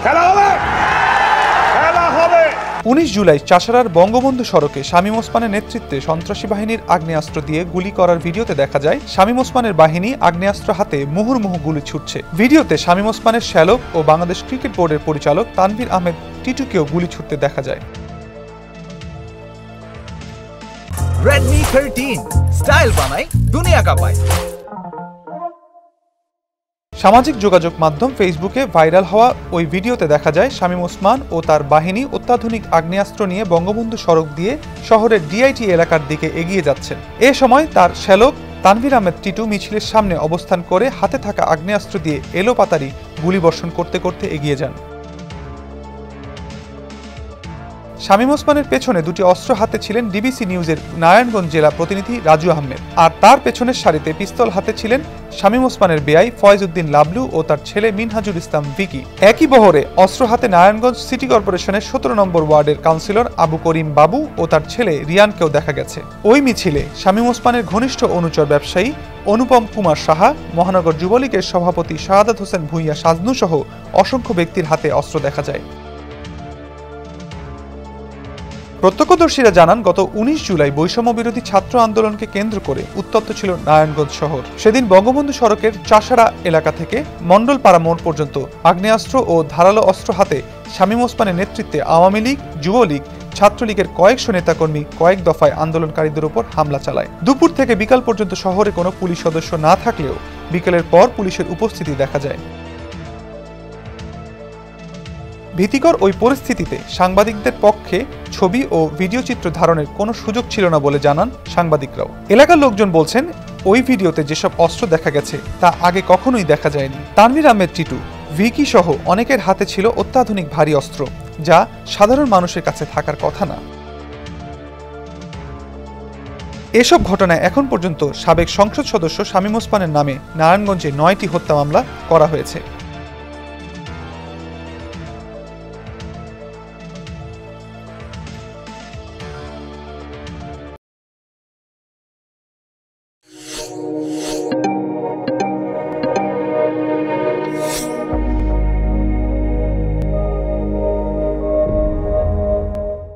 খেলা হবে, খেলা হবে। 19 জুলাই চাষাড়ার বঙ্গবন্ধু সড়কে শামীম ওসমানের নেতৃত্বে সন্ত্রাসী বাহিনীর আগ্নেয়াস্ত্র দিয়ে গুলি করার ভিডিওতে দেখা যায় শামীম ওসমানের বাহিনী আগ্নেয়াস্ত্র হাতে মুহুর্মুহু গুলি ছুটছে। ভিডিওতে শামীম ওসমানের শ্যালক ও বাংলাদেশ ক্রিকেট বোর্ডের পরিচালক তানভীর আহমেদ টিটুকেও গুলি ছুটতে দেখা যায়। Redmi 13 স্টাইল বানাই দুনিয়া কাঁপায়। সামাজিক যোগাযোগ মাধ্যম ফেসবুকে ভাইরাল হওয়া ওই ভিডিওতে দেখা যায় শামীম ওসমান ও তার বাহিনী অত্যাধুনিক আগ্নেয়াস্ত্র নিয়ে বঙ্গবন্ধু সড়ক দিয়ে শহরের ডিআইটি এলাকার দিকে এগিয়ে যাচ্ছেন। এ সময় তার শ্যালক তানভীর আহমেদ টিটু মিছিলের সামনে অবস্থান করে হাতে থাকা আগ্নেয়াস্ত্র দিয়ে এলোপাতাড়ি গুলিবর্ষণ করতে করতে এগিয়ে যান। শামীম ওসমানের পেছনে দুটি অস্ত্র হাতে ছিলেন ডিবিসি নিউজের নারায়ণগঞ্জ জেলা প্রতিনিধি রাজু আহমেদ, আর তার পেছনের সারিতে পিস্তল হাতে ছিলেন শামীম ওসমানের বেয়াই ফয়েজ উদ্দিন লাবলু ও তার ছেলে মিনহাজুল ইসলাম ভিকি। একই বহরে অস্ত্র হাতে নারায়ণগঞ্জ সিটি কর্পোরেশনের 17 নম্বর ওয়ার্ডের কাউন্সিলর আবু করিম বাবু ও তার ছেলে রিয়ানকেও দেখা গেছে। ওই মিছিলে শামীম ওসমানের ঘনিষ্ঠ অনুচর ব্যবসায়ী অনুপম কুমার সাহা, মহানগর যুবলীগের সভাপতি শাহাদাত হোসেন ভূঁইয়া সাজনু সহ অসংখ্য ব্যক্তির হাতে অস্ত্র দেখা যায়। প্রত্যক্ষদর্শীরা জানান, গত 19 জুলাই বৈষম্য বিরোধী ছাত্র আন্দোলনকে কেন্দ্র করে উত্তপ্ত ছিল নারায়ণগঞ্জ শহর। সেদিন বঙ্গবন্ধু সড়কের চাষাড়া এলাকা থেকে মণ্ডলপাড়া মোড় পর্যন্ত আগ্নেয়াস্ত্র ও ধারালো অস্ত্র হাতে শামীম ওসমানের নেতৃত্বে আওয়ামী লীগ, যুবলীগ, ছাত্রলীগের কয়েকশো নেতাকর্মী কয়েক দফায় আন্দোলনকারীদের উপর হামলা চালায়। দুপুর থেকে বিকাল পর্যন্ত শহরে কোনো পুলিশ সদস্য না থাকলেও বিকেলের পর পুলিশের উপস্থিতি দেখা যায়। ভীতিকর ওই পরিস্থিতিতে সাংবাদিকদের পক্ষে ছবি ও ভিডিও চিত্র ধারণের কোনো সুযোগ ছিল না বলে জানান সাংবাদিকরাও। এলাকার লোকজন বলছেন, ওই ভিডিওতে যেসব অস্ত্র দেখা গেছে তা আগে কখনোই দেখা যায়নি। তানভীর আহমেদ টিটু, ভিকি সহ অনেকের হাতে ছিল অত্যাধুনিক ভারী অস্ত্র, যা সাধারণ মানুষের কাছে থাকার কথা না। এসব ঘটনায় এখন পর্যন্ত সাবেক সংসদ সদস্য শামীম ওসমানের নামে নারায়ণগঞ্জে 9টি হত্যা মামলা করা হয়েছে।